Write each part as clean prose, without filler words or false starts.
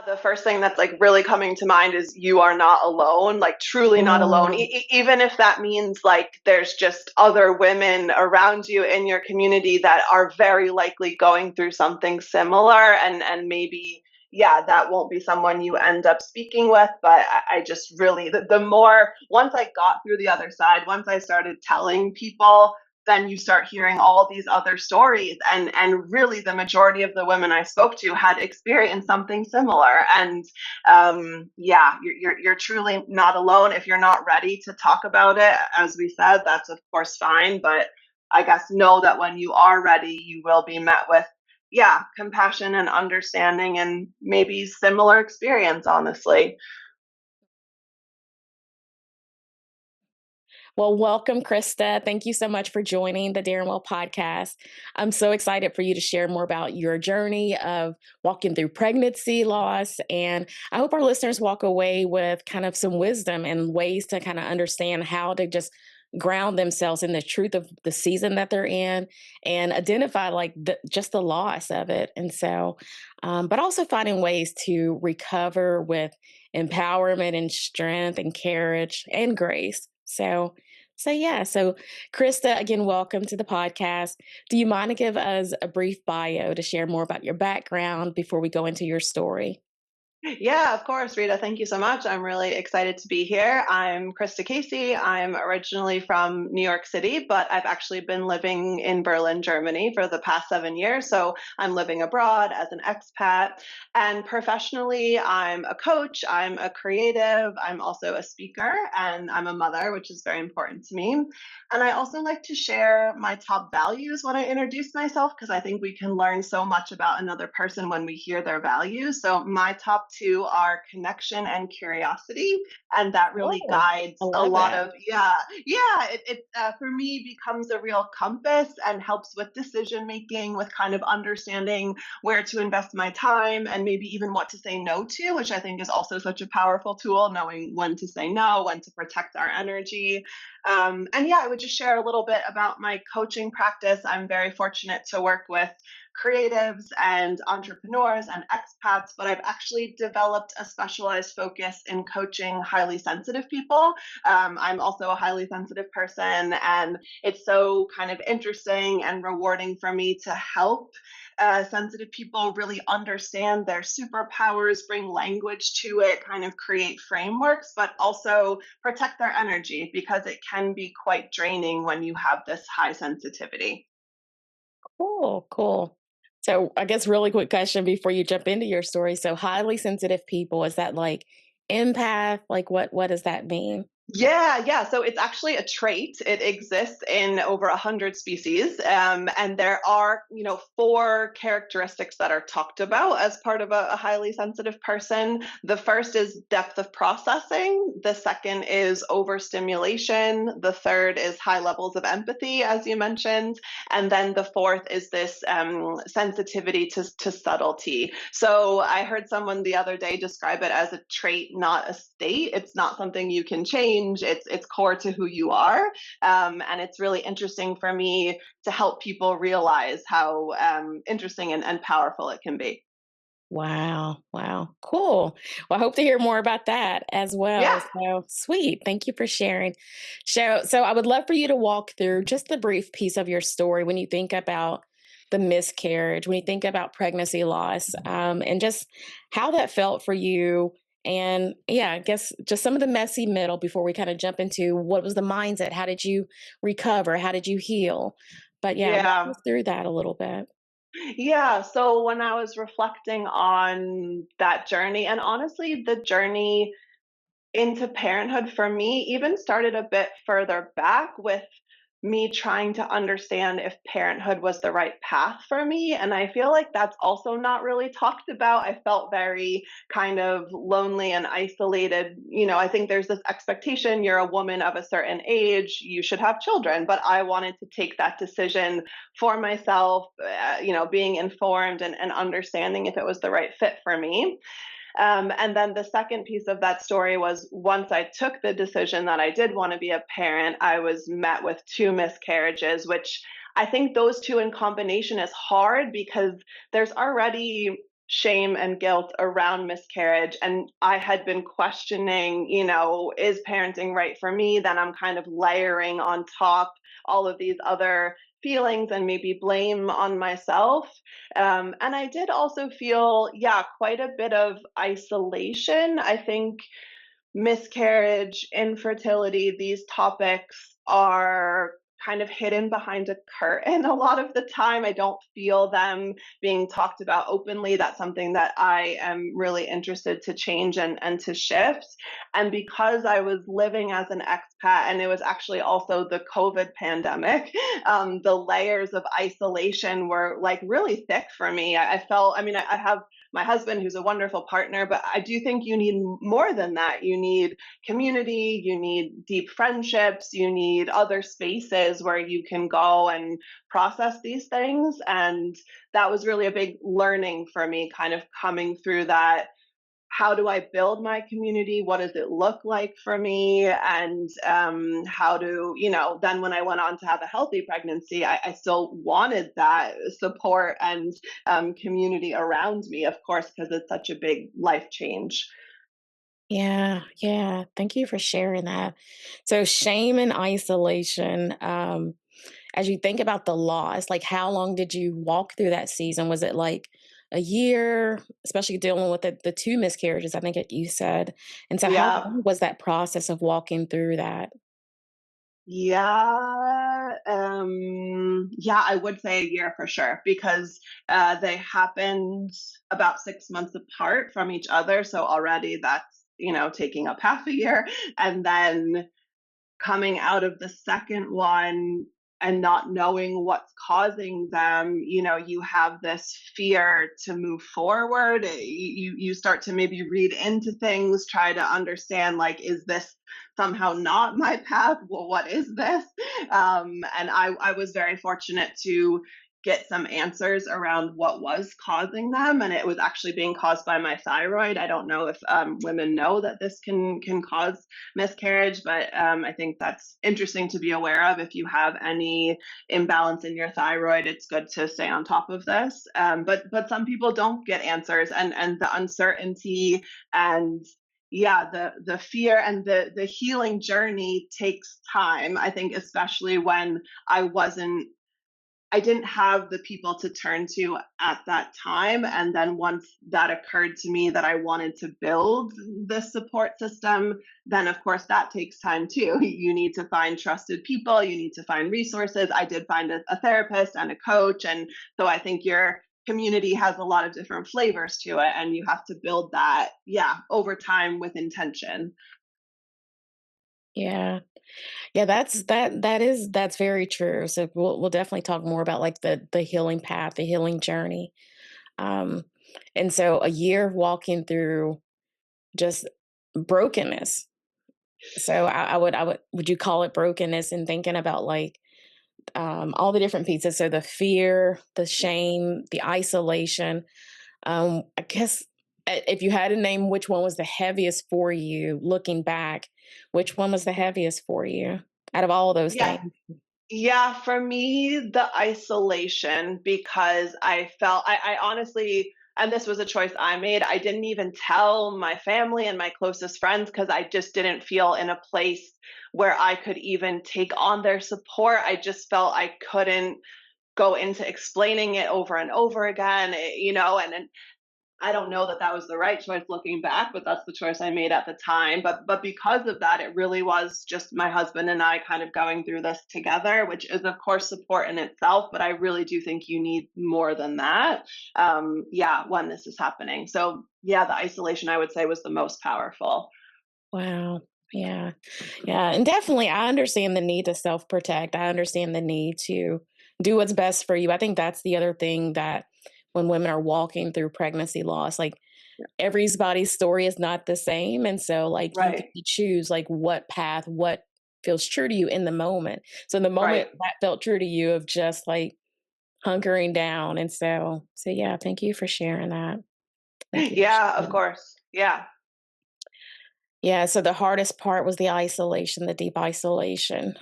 The first thing that's like really coming to mind is you are not alone, like truly not alone. Mm, Even if that means like there's just other women around you in your community that are very likely going through something similar, and maybe yeah, that won't be someone you end up speaking with. But I just really, the more, once I got through the other side, once I started telling people, then you start hearing all these other stories, and really the majority of the women I spoke to had experienced something similar. And yeah, you're truly not alone. If you're not ready to talk about it, as we said, that's of course fine, but I guess know that when you are ready, you will be met with, yeah, compassion and understanding, and maybe similar experience, honestly. well, welcome, Krista. Thank you so much for joining the Darren Well podcast. I'm so excited for you to share more about your journey of walking through pregnancy loss. And I hope our listeners walk away with kind of some wisdom and ways to kind of understand how to just ground themselves in the truth of the season that they're in and identify like just the loss of it. And so, but also finding ways to recover with empowerment and strength and courage and grace. So yeah. So Krista, again, welcome to the podcast. Do you mind to give us a brief bio to share more about your background before we go into your story? Yeah, of course, Rita. Thank you so much. I'm really excited to be here. I'm Krista Casey. I'm originally from New York City, but I've actually been living in Berlin, Germany for the past 7 years. So I'm living abroad as an expat. And professionally, I'm a coach, I'm a creative, I'm also a speaker, and I'm a mother, which is very important to me. And I also like to share my top values when I introduce myself, because I think we can learn so much about another person when we hear their values. So my top two are connection and curiosity. And that really Oh, guides I a love lot that. of, yeah, yeah, it for me becomes a real compass and helps with decision making, with kind of understanding where to invest my time and maybe even what to say no to, which I think is also such a powerful tool, knowing when to say no, when to protect our energy. And yeah, I would just share a little bit about my coaching practice. I'm very fortunate to work with creatives and entrepreneurs and expats, but I've actually developed a specialized focus in coaching highly sensitive people. I'm also a highly sensitive person, and it's so kind of interesting and rewarding for me to help sensitive people really understand their superpowers, bring language to it, kind of create frameworks, but also protect their energy, because it can be quite draining when you have this high sensitivity. Cool, cool. So I guess really quick question before you jump into your story. So highly sensitive people, is that like empath? Like what does that mean? Yeah, yeah. So it's actually a trait. It exists in over 100 species, and there are, four characteristics that are talked about as part of a highly sensitive person. The first is depth of processing. The second is overstimulation. The third is high levels of empathy, as you mentioned, and then the fourth is this sensitivity to subtlety. So I heard someone the other day describe it as a trait, not a state. It's not something you can change. It's core to who you are, and it's really interesting for me to help people realize how interesting and powerful it can be. Wow, wow. Cool. Well, I hope to hear more about that as well. Yeah. So sweet. Thank you for sharing. So I would love for you to walk through just the brief piece of your story when you think about the miscarriage, when you think about pregnancy loss, and just how that felt for you. And yeah, I guess just some of the messy middle before we kind of jump into what was the mindset? How did you recover? How did you heal? But yeah, walk Yeah. us through that a little bit. Yeah, so when I was reflecting on that journey, and honestly, the journey into parenthood for me even started a bit further back, with me trying to understand if parenthood was the right path for me. And I feel like that's also not really talked about. I felt very kind of lonely and isolated. I think there's this expectation, you're a woman of a certain age, you should have children. But I wanted to take that decision for myself, being informed and understanding if it was the right fit for me. And then the second piece of that story was, once I took the decision that I did want to be a parent, I was met with two miscarriages, which I think those two in combination is hard, because there's already shame and guilt around miscarriage. And I had been questioning, is parenting right for me? Then I'm kind of layering on top all of these other feelings and maybe blame on myself. And I did also feel, yeah, quite a bit of isolation. I think miscarriage, infertility, these topics are kind of hidden behind a curtain a lot of the time. I don't feel them being talked about openly. That's something that I am really interested to change and to shift. And because I was living as an expat, and it was actually also the COVID pandemic, the layers of isolation were like really thick for me. I felt, I mean, I have my husband, who's a wonderful partner, but I do think you need more than that. You need community, you need deep friendships, you need other spaces where you can go and process these things. And that was really a big learning for me, kind of coming through that. How do I build my community? What does it look like for me? And how to, then when I went on to have a healthy pregnancy, I still wanted that support and community around me, of course, because it's such a big life change. Yeah, yeah. Thank you for sharing that. So, shame and isolation. As you think about the loss, like how long did you walk through that season? Was it like a year, especially dealing with the two miscarriages, I think you said. And so, how Yeah. long was that process of walking through that? Yeah, I would say a year for sure because they happened about 6 months apart from each other. So already that's, taking up half a year. And then coming out of the second one and not knowing what's causing them, you have this fear to move forward. You start to maybe read into things, try to understand, like, is this somehow not my path? Well, what is this? And I was very fortunate to get some answers around what was causing them, and it was actually being caused by my thyroid. I don't know if women know that this can cause miscarriage, but I think that's interesting to be aware of. If you have any imbalance in your thyroid, it's good to stay on top of this. But some people don't get answers, and the uncertainty and yeah, the fear and the healing journey takes time. I think especially when I wasn't I didn't have the people to turn to at that time. And then once that occurred to me that I wanted to build this support system, then of course that takes time too. You need to find trusted people, you need to find resources. I did find a therapist and a coach. And so I think your community has a lot of different flavors to it. And you have to build that, yeah, over time with intention. Yeah. Yeah, that's very true. So we'll definitely talk more about like the healing path, the healing journey. Um, and so a year of walking through just brokenness. So would you call it brokenness and thinking about like all the different pieces? So the fear, the shame, the isolation. I guess if you had to name which one was the heaviest for you, looking back, which one was the heaviest for you out of all of those Yeah. things? Yeah, for me, the isolation because I felt I honestly, and this was a choice I made, I didn't even tell my family and my closest friends because I just didn't feel in a place where I could even take on their support. I just felt I couldn't go into explaining it over and over again, and I don't know that that was the right choice looking back, but that's the choice I made at the time. But because of that, it really was just my husband and I kind of going through this together, which is of course support in itself. But I really do think you need more than that. Yeah, when this is happening. So yeah, the isolation I would say was the most powerful. Wow. Yeah. Yeah. And definitely, I understand the need to self protect. I understand the need to do what's best for you. I think that's the other thing that when women are walking through pregnancy loss, like everybody's story is not the same. And so, like, you get Right, to choose, like, what path, what feels true to you in the moment. So, in the right. moment that felt true to you of just like hunkering down. And so yeah, thank you for sharing that. Thank you for Yeah, of sharing. course. Yeah. Yeah, so the hardest part was the isolation, the deep isolation.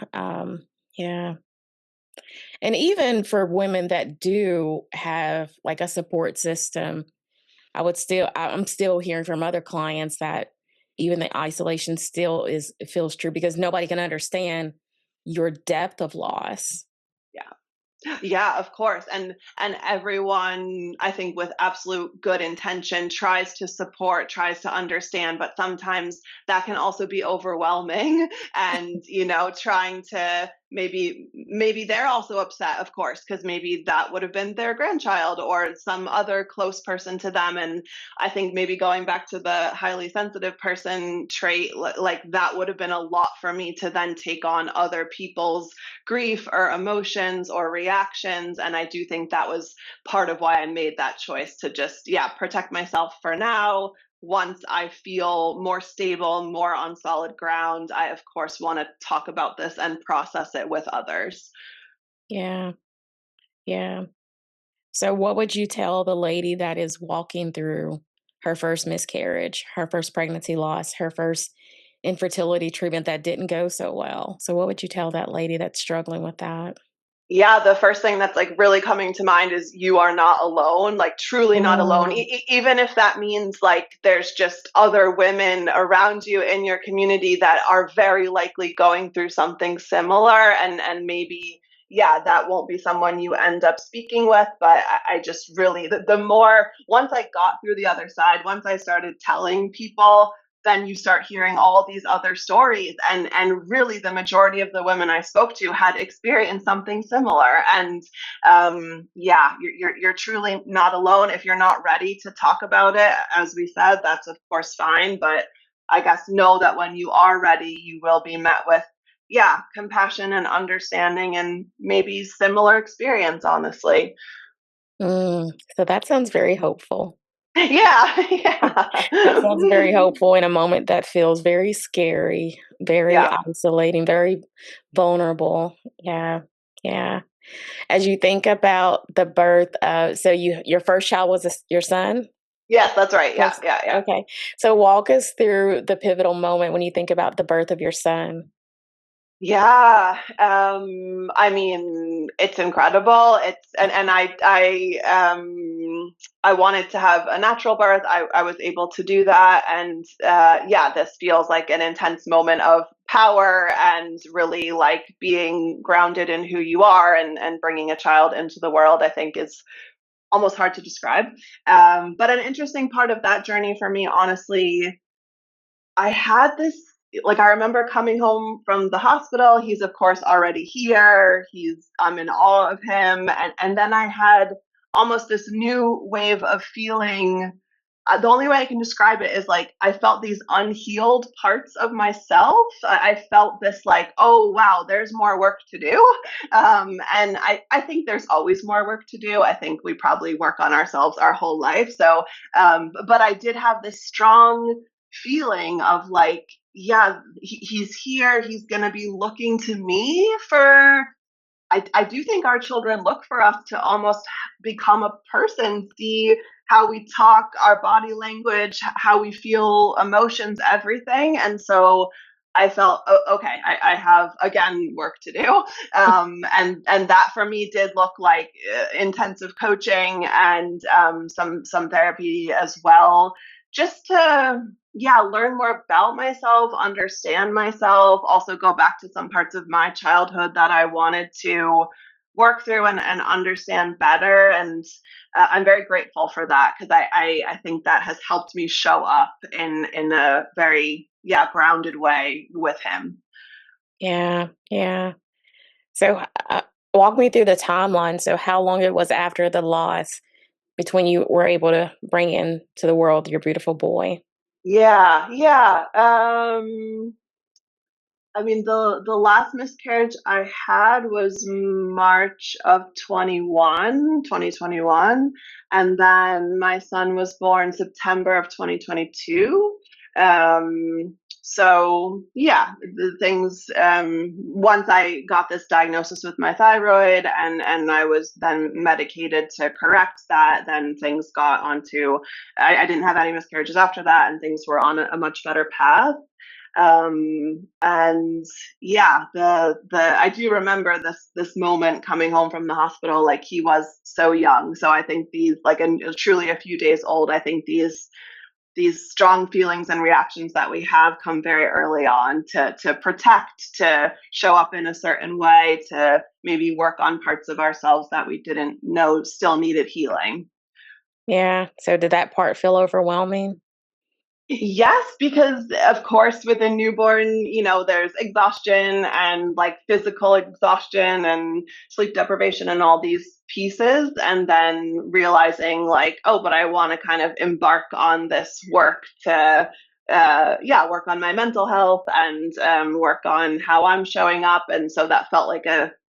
Yeah. And even for women that do have like a support system, I'm still hearing from other clients that even the isolation still it feels true because nobody can understand your depth of loss. Yeah. Yeah, of course. And everyone, I think with absolute good intention tries to support, tries to understand, but sometimes that can also be overwhelming and, trying to maybe they're also upset, of course, because maybe that would have been their grandchild or some other close person to them. And I think maybe going back to the highly sensitive person trait, like that would have been a lot for me to then take on other people's grief or emotions or reactions. And I do think that was part of why I made that choice to just, yeah, protect myself for now. Once I feel more stable, more on solid ground, I, of course, want to talk about this and process it with others. Yeah. Yeah. So, what would you tell the lady that is walking through her first miscarriage, her first pregnancy loss, her first infertility treatment that didn't go so well? So, what would you tell that lady that's struggling with that? Yeah, the first thing that's like really coming to mind is you are not alone, like truly not alone. Mm, Even if that means like there's just other women around you in your community that are very likely going through something similar, and maybe yeah, that won't be someone you end up speaking with, but I just really the more once I got through the other side, once I started telling people, then you start hearing all these other stories, and really the majority of the women I spoke to had experienced something similar. And yeah, you're truly not alone. If you're not ready to talk about it, as we said, that's of course fine, but I guess know that when you are ready you will be met with, yeah, compassion and understanding and maybe similar experience, honestly. mm. So, that sounds very hopeful. Yeah. That sounds very Yeah. hopeful in a moment that feels very scary, very Yeah. isolating, very vulnerable. Yeah. Yeah. As you think about the birth of so your first child was your son? Yes, that's right. Yeah, Yes. yeah, yeah. Okay. So walk us through the pivotal moment when you think about the birth of your son. Yeah, I mean, it's incredible. It's and I wanted to have a natural birth. I was able to do that, and yeah, this feels like an intense moment of power and really like being grounded in who you are, and bringing a child into the world. I think is almost hard to describe. But an interesting part of that journey for me, honestly, I had this like I remember coming home from the hospital. He's of course already here. I'm in awe of him, and then I had almost this new wave of feeling. The only way I can describe it is like I felt these unhealed parts of myself. I felt this like, oh wow, there's more work to do, and I think there's always more work to do. I think we probably work on ourselves our whole life. So, but I did have this strong feeling of like, yeah, he's here. He's going to be looking to me for. I do think our children look for us to almost become a person, see how we talk, our body language, how we feel, emotions, everything. And so I felt, okay, I have again work to do, and that for me did look like intensive coaching and some therapy as well, just to yeah, learn more about myself, understand myself, also go back to some parts of my childhood that I wanted to work through and understand better. And I'm very grateful for that because I think that has helped me show up in a very yeah grounded way with him. Yeah. Yeah. So walk me through the timeline. So how long it was after the loss between you were able to bring into the world your beautiful boy? Yeah, yeah. I mean, the last miscarriage I had was March of 2021, and then my son was born September of 2022. So yeah, the things, once I got this diagnosis with my thyroid and I was then medicated to correct that, then things got onto, I didn't have any miscarriages after that, and things were on a much better path. And yeah, the I do remember this moment coming home from the hospital. Like, he was so young, so I think these, like, and truly a few days old. I think these strong feelings and reactions that we have come very early on, to protect, to show up in a certain way, to maybe work on parts of ourselves that we didn't know still needed healing. Yeah. So did that part feel overwhelming? Yes, because of course with a newborn, there's exhaustion and like physical exhaustion and sleep deprivation and all these pieces. And then realizing like, oh, but I want to kind of embark on this work to, yeah, work on my mental health and work on how I'm showing up. And so that felt like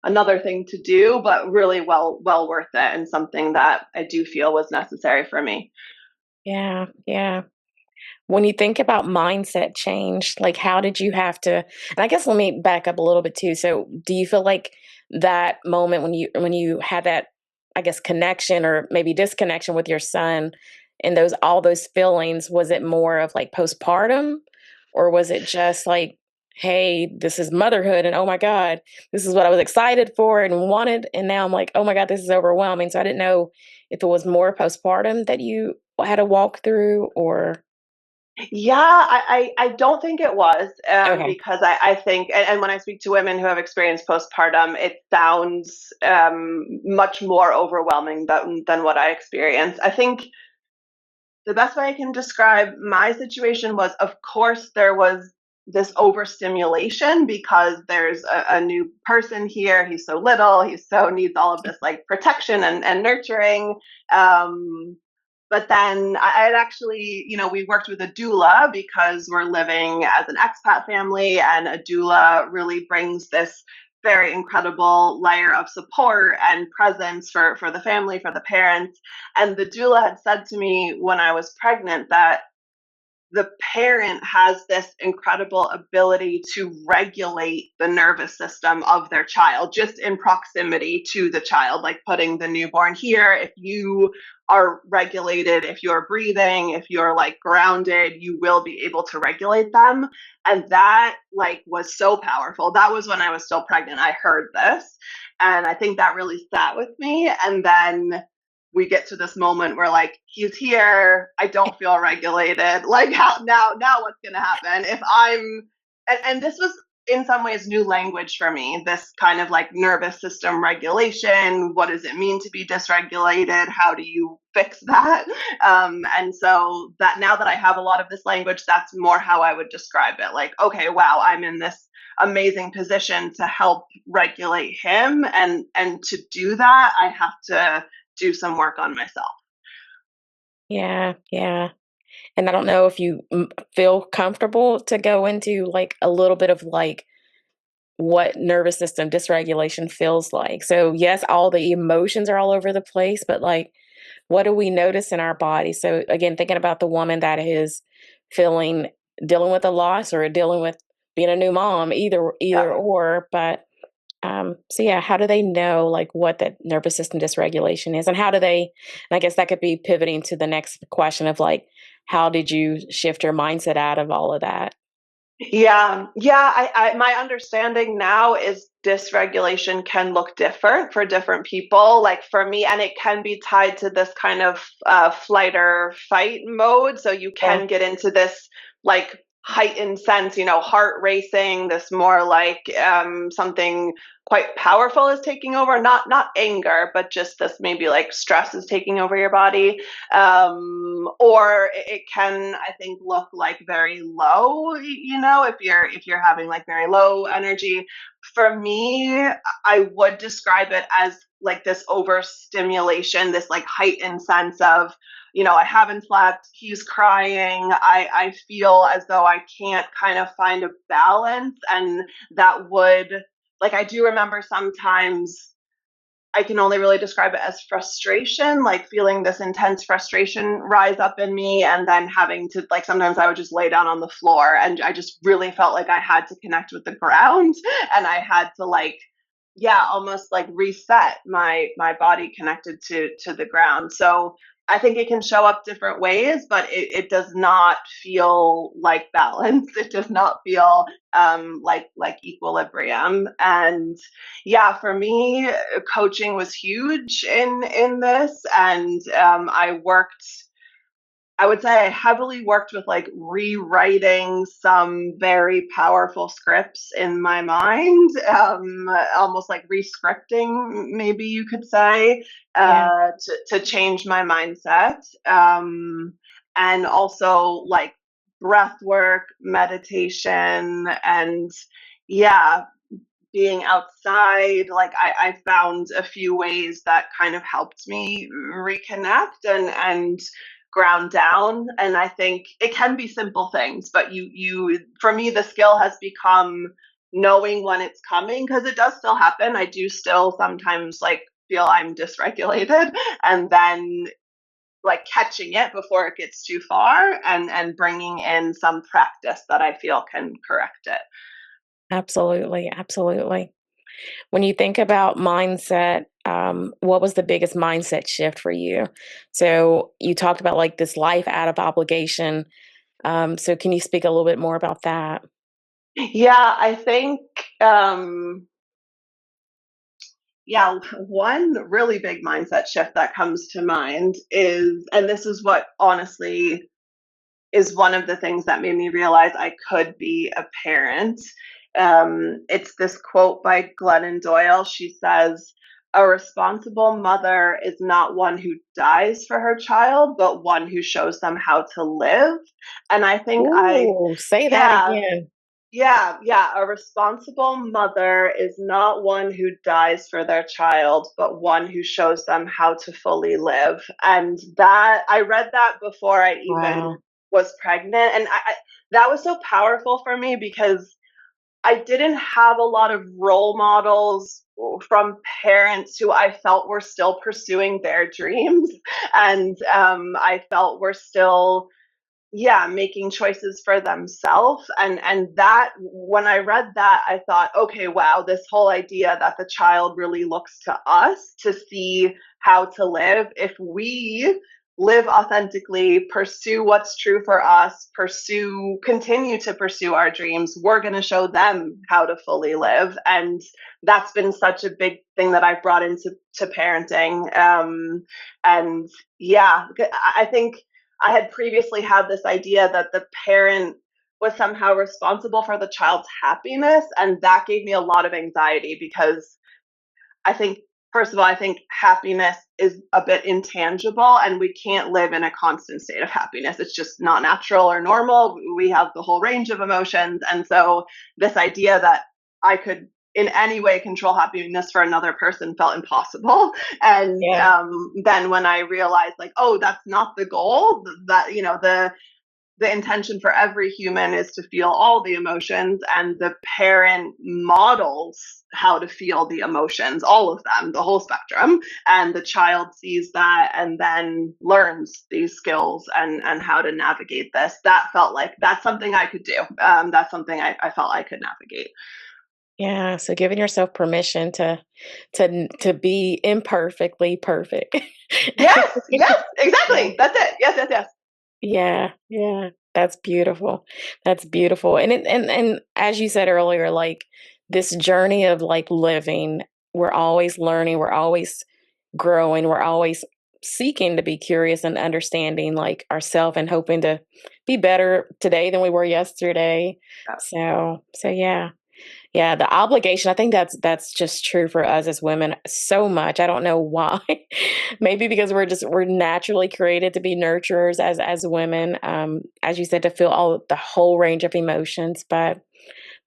another thing to do, but really well worth it, and something that I do feel was necessary for me. Yeah. Yeah. When you think about mindset change, like how did you have to, and I guess let me back up a little bit too. So do you feel like that moment when you had that, I guess, connection or maybe disconnection with your son and those all those feelings, was it more of like postpartum, or was it just like, hey, this is motherhood and oh my God, this is what I was excited for and wanted, and now I'm like, oh my God, this is overwhelming. So I didn't know if it was more postpartum that you had to walk through or Yeah, I don't think it was, okay. because I think, and when I speak to women who have experienced postpartum, it sounds much more overwhelming than what I experienced. I think the best way I can describe my situation was, of course, there was this overstimulation because there's a new person here. He's so little. He so needs all of this like protection and nurturing. Um, but then I had actually, we worked with a doula because we're living as an expat family, and a doula really brings this very incredible layer of support and presence for the family, for the parents. And the doula had said to me when I was pregnant that the parent has this incredible ability to regulate the nervous system of their child just in proximity to the child, like putting the newborn here. If you are regulated, if you're breathing, if you're like grounded, you will be able to regulate them. And that like was so powerful. That was when I was still pregnant. I heard this, and I think that really sat with me. And then we get to this moment where like he's here, I don't feel regulated, like how now what's going to happen if I'm, and this was in some ways new language for me, this kind of like nervous system regulation. What does it mean to be dysregulated? How do you fix that? And so that now that I have a lot of this language, that's more how I would describe it. Like, okay, wow, I'm in this amazing position to help regulate him, and to do that I have to do some work on myself. Yeah, yeah. And I don't know if you feel comfortable to go into like a little bit of like what nervous system dysregulation feels like. So, yes, all the emotions are all over the place, but like, what do we notice in our body? So, again, thinking about the woman that is feeling, dealing with a loss or dealing with being a new mom, either Yeah. or. But so yeah, how do they know like what that nervous system dysregulation is, and how do they? And I guess that could be pivoting to the next question of like, how did you shift your mindset out of all of that? Yeah. My understanding now is dysregulation can look different for different people. Like for me, and it can be tied to this kind of flight or fight mode. So you Yeah, can get into this like heightened sense, heart racing, this more like something quite powerful is taking over. Not anger, but just this maybe like stress is taking over your body. Or it can, I think, look like very low, if you're having like very low energy. For me, I would describe it as like this overstimulation, this like heightened sense of, I haven't slept, he's crying, I feel as though I can't kind of find a balance. And that would, like, I do remember sometimes I can only really describe it as frustration, like feeling this intense frustration rise up in me, and then having to, like, sometimes I would just lay down on the floor and I just really felt like I had to connect with the ground and I had to like, yeah, almost like reset my body connected to the ground. So I think it can show up different ways, but it does not feel like balance. It does not feel like equilibrium. And yeah, for me, coaching was huge in this, and I would say I heavily worked with like rewriting some very powerful scripts in my mind, almost like rescripting, maybe you could say, Yeah. to change my mindset. And also like breath work, meditation, and yeah, being outside. Like I found a few ways that kind of helped me reconnect and ground down. And I think it can be simple things, but you for me the skill has become knowing when it's coming, because it does still happen. I do still sometimes like feel I'm dysregulated, and then like catching it before it gets too far, and bringing in some practice that I feel can correct it. Absolutely, absolutely. When you think about mindset, what was the biggest mindset shift for you? So you talked about like this life out of obligation. So can you speak a little bit more about that? Yeah, I think yeah, one really big mindset shift that comes to mind is, and this is what honestly is one of the things that made me realize I could be a parent. It's this quote by Glennon Doyle. She says, "A responsible mother is not one who dies for her child, but one who shows them how to live." And I think Ooh, say that yeah, again. yeah. A responsible mother is not one who dies for their child, but one who shows them how to fully live. And that I read that before I even Wow. was pregnant, and that was so powerful for me because I didn't have a lot of role models from parents who I felt were still pursuing their dreams, and I felt were still yeah, making choices for themselves. And that when I read that, I thought, okay, wow, this whole idea that the child really looks to us to see how to live. If we live authentically, pursue what's true for us, continue to pursue our dreams, we're going to show them how to fully live. And that's been such a big thing that I've brought into parenting. And yeah, I think I had previously had this idea that the parent was somehow responsible for the child's happiness, and that gave me a lot of anxiety because I think, first of all, I think happiness is a bit intangible, and we can't live in a constant state of happiness. It's just not natural or normal. We have the whole range of emotions. And so, this idea that I could in any way control happiness for another person felt impossible. And Yeah. then when I realized, like, oh, that's not the goal, that, the intention for every human is to feel all the emotions, and the parent models how to feel the emotions, all of them, the whole spectrum, and the child sees that and then learns these skills and how to navigate this. That felt like that's something I could do. That's something I felt I could navigate. Yeah. So giving yourself permission to be imperfectly perfect. Yes, Yeah. exactly. That's it. Yes. Yeah, yeah. That's beautiful. That's beautiful. And as you said earlier, like this journey of like living, we're always learning, we're always growing, we're always seeking to be curious and understanding like ourselves and hoping to be better today than we were yesterday. So yeah. Yeah, the obligation, I think that's just true for us as women so much. I don't know why. Maybe because we're naturally created to be nurturers as women. As you said, to feel all the whole range of emotions. But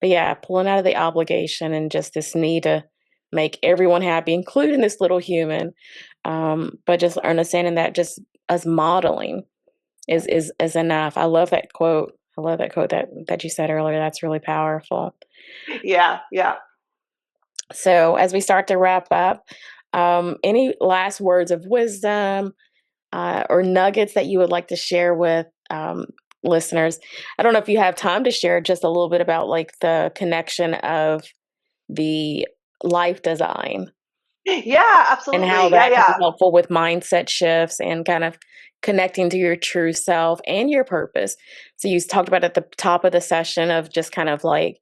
yeah, pulling out of the obligation and just this need to make everyone happy, including this little human. But just understanding that just us modeling is enough. I love that quote. I love that quote that you said earlier. That's really powerful. Yeah. So, as we start to wrap up, any last words of wisdom or nuggets that you would like to share with listeners? I don't know if you have time to share just a little bit about like the connection of the life design. Yeah, and how absolutely. Yeah, that can be yeah. helpful with mindset shifts and kind of connecting to your true self and your purpose. So you talked about at the top of the session of just kind of like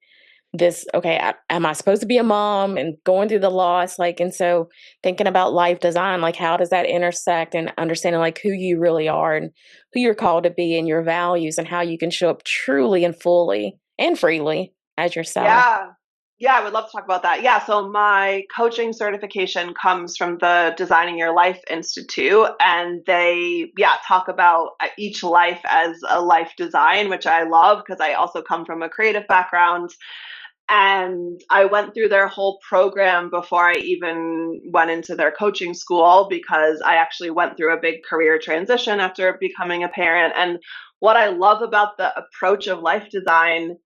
this, okay, am I supposed to be a mom and going through the loss? Like, and so thinking about life design, like how does that intersect and understanding like who you really are and who you're called to be and your values and how you can show up truly and fully and freely as yourself. Yeah. Yeah, I would love to talk about that. Yeah, so my coaching certification comes from the Designing Your Life Institute, and they, yeah, talk about each life as a life design, which I love because I also come from a creative background. And I went through their whole program before I even went into their coaching school because I actually went through a big career transition after becoming a parent. And what I love about the approach of life design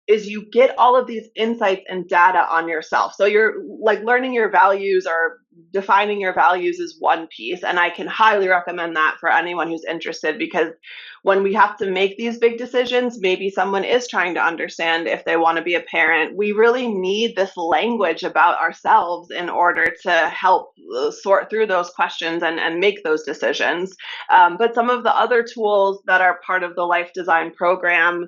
is you get all of these insights and data on yourself. So you're like learning your values or defining your values is one piece. And I can highly recommend that for anyone who's interested because when we have to make these big decisions, maybe someone is trying to understand if they want to be a parent. We really need this language about ourselves in order to help sort through those questions and make those decisions. But some of the other tools that are part of the life design program,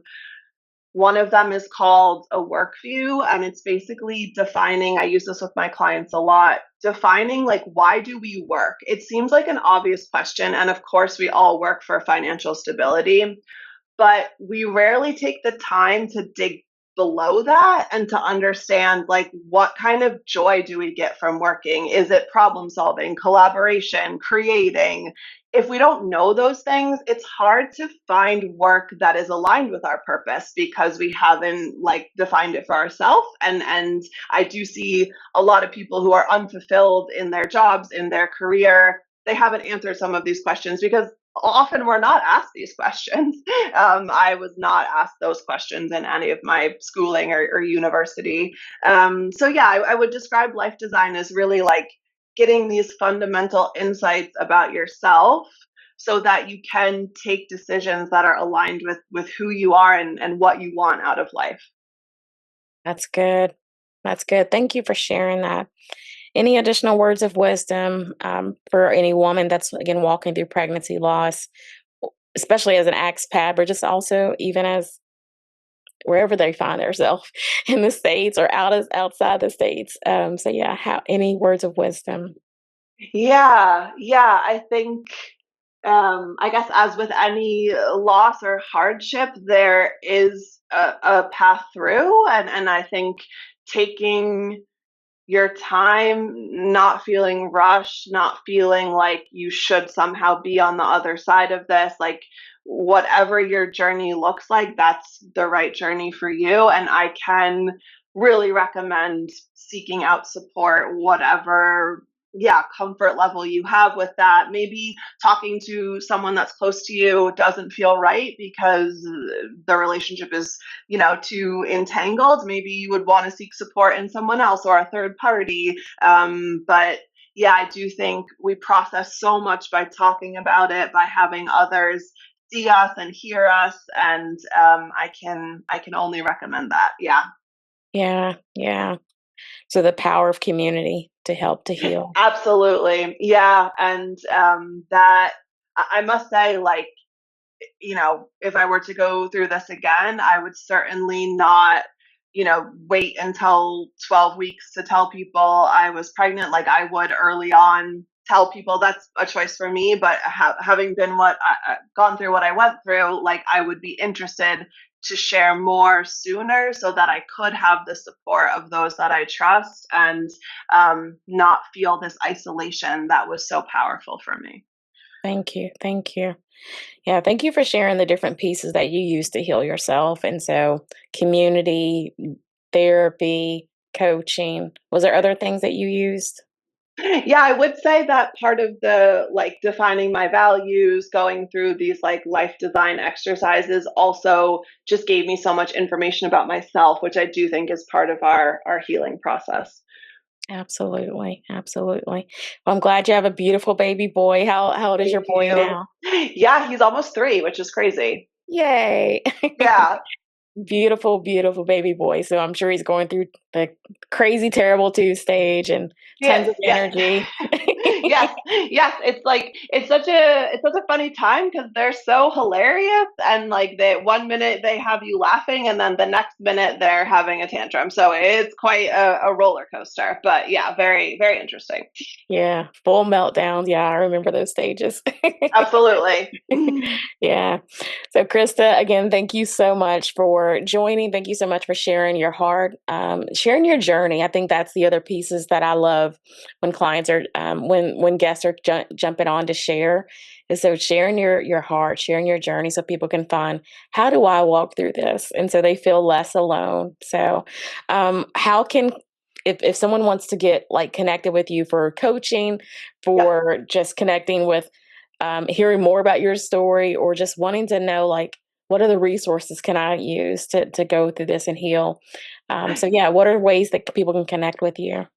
one of them is called a work view, and it's basically defining, I use this with my clients a lot, defining like why do we work? It seems like an obvious question, and of course we all work for financial stability, but we rarely take the time to dig below that and to understand like what kind of joy do we get from working? Is it problem solving, collaboration, creating? If we don't know those things, it's hard to find work that is aligned with our purpose because we haven't like defined it for ourselves. And I do see a lot of people who are unfulfilled in their jobs, in their career. They haven't answered some of these questions because often we're not asked these questions. I was not asked those questions in any of my schooling or university. So yeah, I would describe life design as really like getting these fundamental insights about yourself so that you can take decisions that are aligned with who you are and what you want out of life. That's good. That's good. Thank you for sharing that. Any additional words of wisdom for any woman that's again walking through pregnancy loss, especially as an expat, but just also even as wherever they find themselves in the states or outside the states. So yeah, how any words of wisdom? Yeah, yeah, I think I guess as with any loss or hardship, there is a path through, and I think taking your time, not feeling rushed, not feeling like you should somehow be on the other side of this, like whatever your journey looks like, that's the right journey for you. And I can really recommend seeking out support, whatever, yeah, comfort level you have with that. Maybe talking to someone that's close to you doesn't feel right because the relationship is, too entangled. Maybe you would want to seek support in someone else or a third party. But yeah, I do think we process so much by talking about it, by having others see us and hear us, and I can only recommend that. Yeah. Yeah, yeah. So the power of community to help to heal. Absolutely. Yeah. And that I must say, like, if I were to go through this again, I would certainly not, wait until 12 weeks to tell people I was pregnant. Like I would early on tell people. That's a choice for me. But having been gone through what I went through, like I would be interested to share more sooner so that I could have the support of those that I trust and not feel this isolation that was so powerful for me. Thank you. Thank you. Yeah, thank you for sharing the different pieces that you use to heal yourself. And so, community, therapy, coaching. Was there other things that you used? Yeah, I would say that part of the like defining my values, going through these like life design exercises also just gave me so much information about myself, which I do think is part of our healing process. Absolutely. Absolutely. Well, I'm glad you have a beautiful baby boy. How old is your Thank boy you. now? Yeah, he's almost 3, which is crazy. Yay. Yeah. Beautiful, beautiful baby boy. So I'm sure he's going through the crazy, terrible 2 stage and tons Yes, of yes. energy. Yes, yes, it's such a funny time because 'cause they're so hilarious, and, like, they one minute they have you laughing, and then the next minute they're having a tantrum, so it's quite a roller coaster, but yeah, very, very interesting. Yeah, full meltdowns. Yeah, I remember those stages. Absolutely. Yeah. So, Krista, again, thank you so much for joining. Thank you so much for sharing your heart, sharing your journey. I think that's the other pieces that I love when clients are, when guests are jumping on to share. Is so sharing your heart, sharing your journey, so people can find how do I walk through this, and so they feel less alone. So, how can if someone wants to get like connected with you for coaching, Yeah. for just connecting with hearing more about your story, or just wanting to know like what are the resources can I use to go through this and heal. So yeah, what are ways that people can connect with you?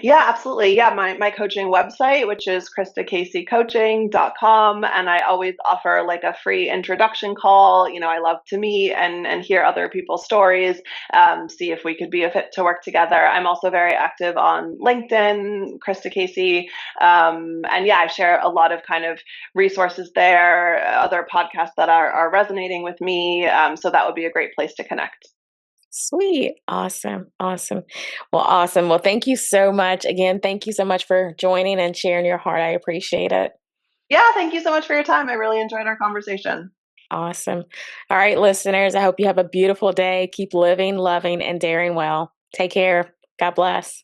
Yeah, absolutely. Yeah, my coaching website, which is KristaCaseyCoaching.com, and I always offer like a free introduction call. You know, I love to meet and hear other people's stories, see if we could be a fit to work together. I'm also very active on LinkedIn, Krista Casey, and yeah, I share a lot of kind of resources there, other podcasts that are resonating with me. So that would be a great place to connect. Sweet. Awesome. Awesome. Well, awesome. Well, thank you so much. Again, thank you so much for joining and sharing your heart. I appreciate it. Yeah, thank you so much for your time. I really enjoyed our conversation. Awesome. All right, listeners, I hope you have a beautiful day. Keep living, loving, and daring well. Take care. God bless.